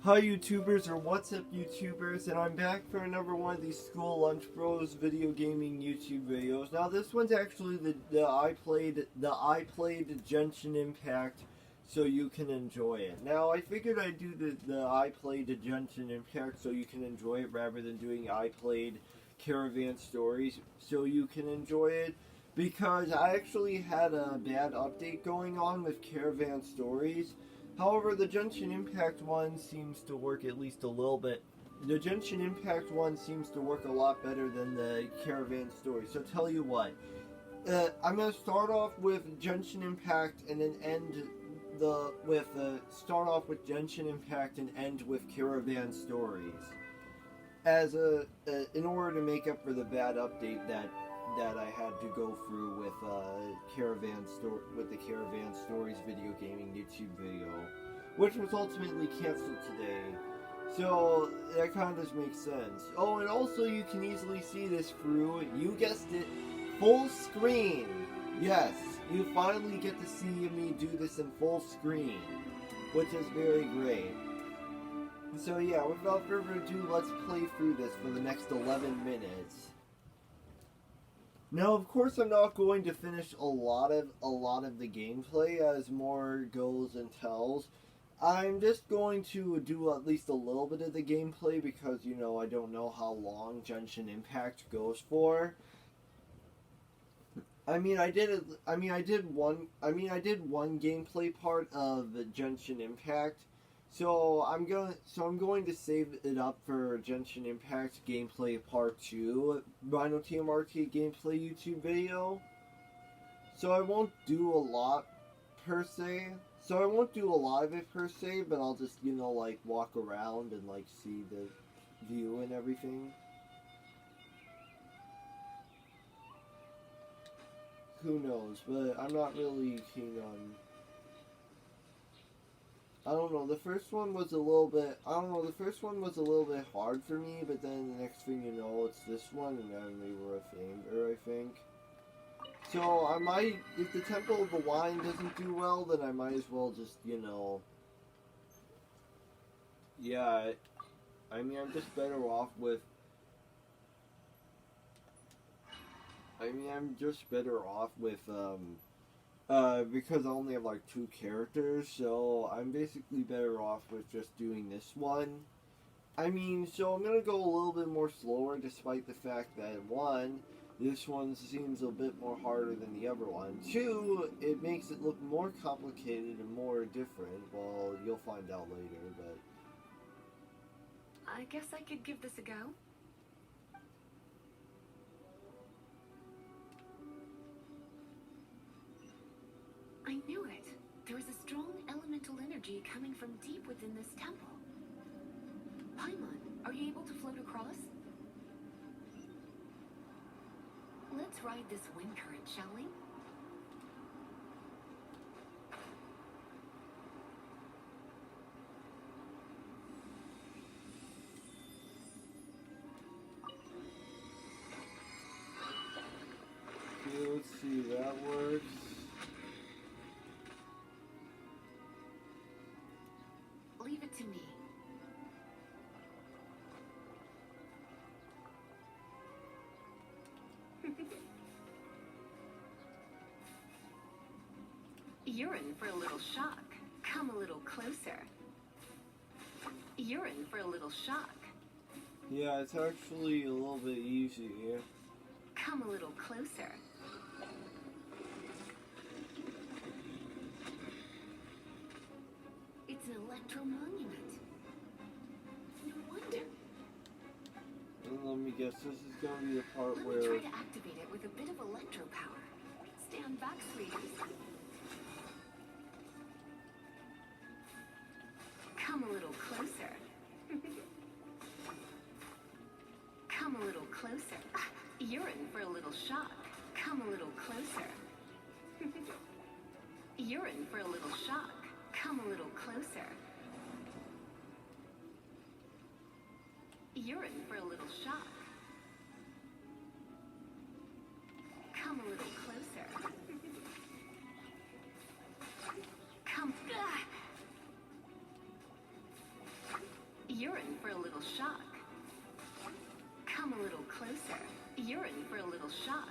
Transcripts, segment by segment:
Hi YouTubers, or what's up YouTubers, and I'm back for another one of these School Lunch Bros video gaming YouTube videos. Now this one's actually the I played Genshin Impact, so you can enjoy it. Now I figured I'd do the I played Genshin Impact so you can enjoy it rather than doing I played Caravan Stories so you can enjoy it, because I actually had a bad update going on with Caravan Stories. However, the Genshin Impact one seems to work at least a little bit. The Genshin Impact one seems to work a lot better than the Caravan Story. So tell you what, I'm gonna start off with Genshin Impact and then start off with Genshin Impact and end with Caravan Stories, as in order to make up for the bad update that I had to go through with the Caravan Stories video gaming YouTube video, which was ultimately canceled today. So that kind of just makes sense. Oh, and also you can easily see this through, you guessed it, full screen. Yes, you finally get to see me do this in full screen, which is very great. So yeah, without further ado, let's play through this for the next 11 minutes. Now, of course, I'm not going to finish a lot of the gameplay, as more goes and tells. I'm just going to do at least a little bit of the gameplay because, you know, I don't know how long Genshin Impact goes for. I did one gameplay part of Genshin Impact. So I'm going to save it up for Genshin Impact gameplay part 2, RhinoTMRTGamePlay YouTube video. So I won't do a lot per se. So I won't do a lot of it per se, but I'll just, you know, like walk around and like see the view and everything. Who knows, but I'm not really keen on. I don't know, the first one was a little bit hard for me, but then the next thing you know, it's this one, and then they were a fanger, I think. So I might, if the Temple of the Wine doesn't do well, then I might as well just, you know, yeah, I mean, I'm just better off with, because I only have like 2 characters, so I'm basically better off with just doing this one. I mean, so I'm gonna go a little bit more slower, despite the fact that 1, this one seems a bit more harder than the other one. 2, it makes it look more complicated and more different. Well, you'll find out later, but I guess I could give this a go. I knew it. There is a strong elemental energy coming from deep within this temple. Paimon, are you able to float across? Let's ride this wind current, shall we? okay, let's see, that works. Leave it to me. You're in for a little shock. Come a little closer. You're in for a little shock. Yeah, it's actually a little bit easy here. Come a little closer. It's an electro monument. No wonder. And let me guess, this is gonna be the part Let where. me try to activate it with a bit of electro power. Stand back, sweeties. Come a little closer. Come a little closer. You're in for a little shock. Come a little closer. You're in for a little shock. Come a little closer. You're in for a little shock. Come a little closer. Come. You're in for a little shock. Come a little closer. You're in for a little shock.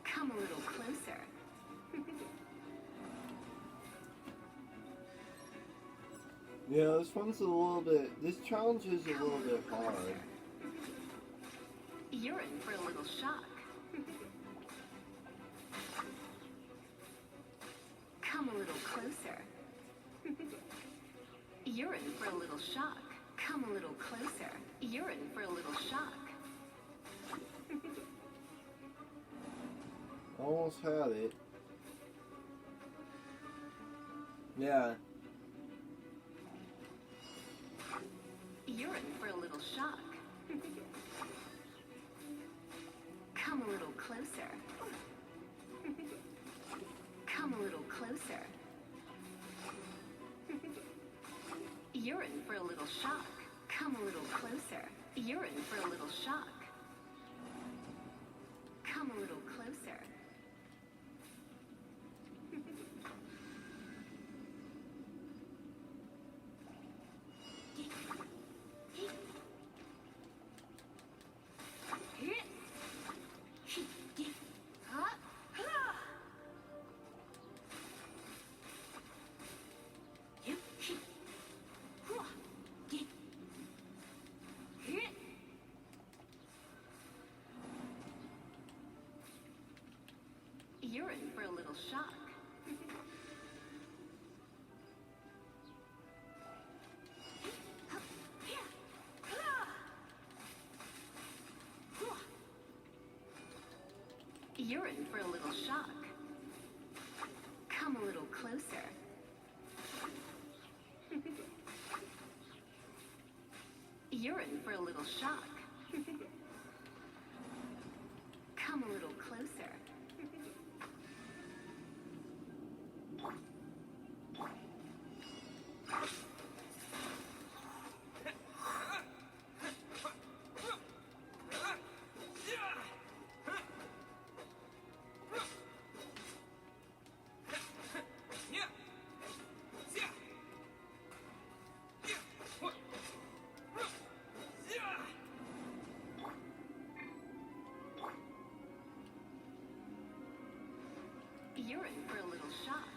Come a little closer. Yeah, this one's a little bit. This challenge is a little bit hard. You're in for a little shock. Come a little closer. You're in for a little shock. Come a little closer. You're in for a little shock. Almost had it. Yeah. You're in for a little shock. Come a little closer. Come a little closer. You're in for a little shock. Come a little closer. You're in for a little shock. Come a little closer. You're in for a little shock. You're in for a little shock. Come a little closer. You're in for a little shock. Come a little closer. You're in for a little shock.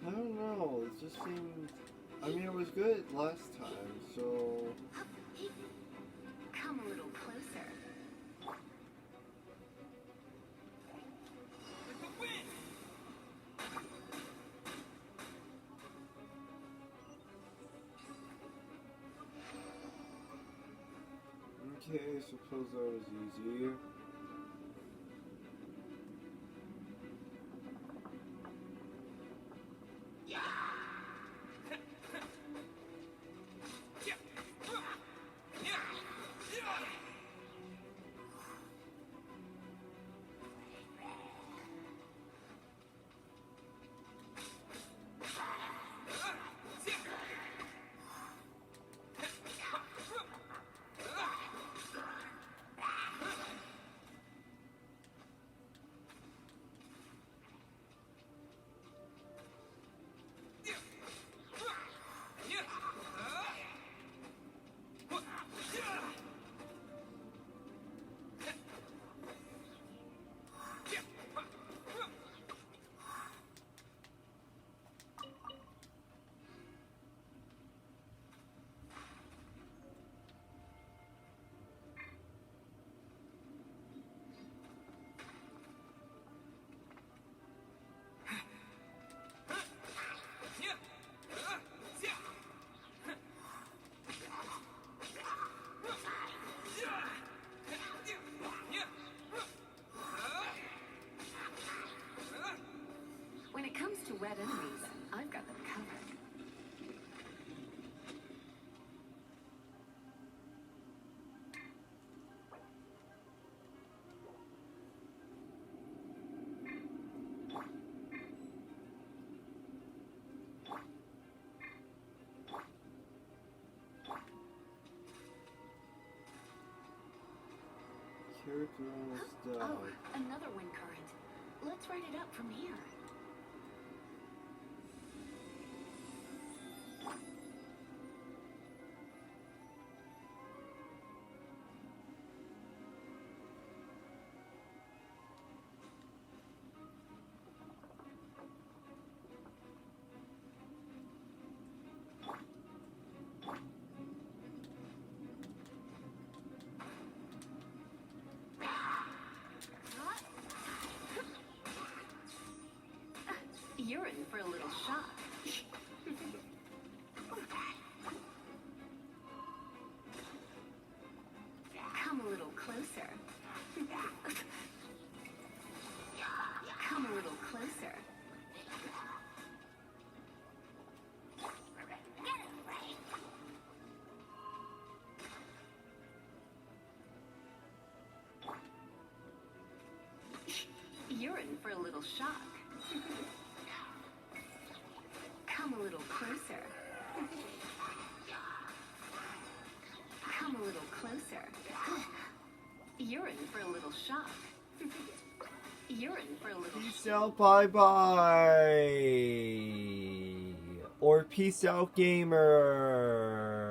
I don't know, it just seemed... I mean, it was good last time, so... Come a little closer. Okay, suppose that was easy. Character almost died. Oh, another wind current. Let's ride it up from here. You're in for a little shock. Come a little closer. Come a little closer. You're in for a little shock. Come a little closer. Come a little closer. You're in for a little shock. You're in for a little Peace out, bye bye. Or peace out, gamer.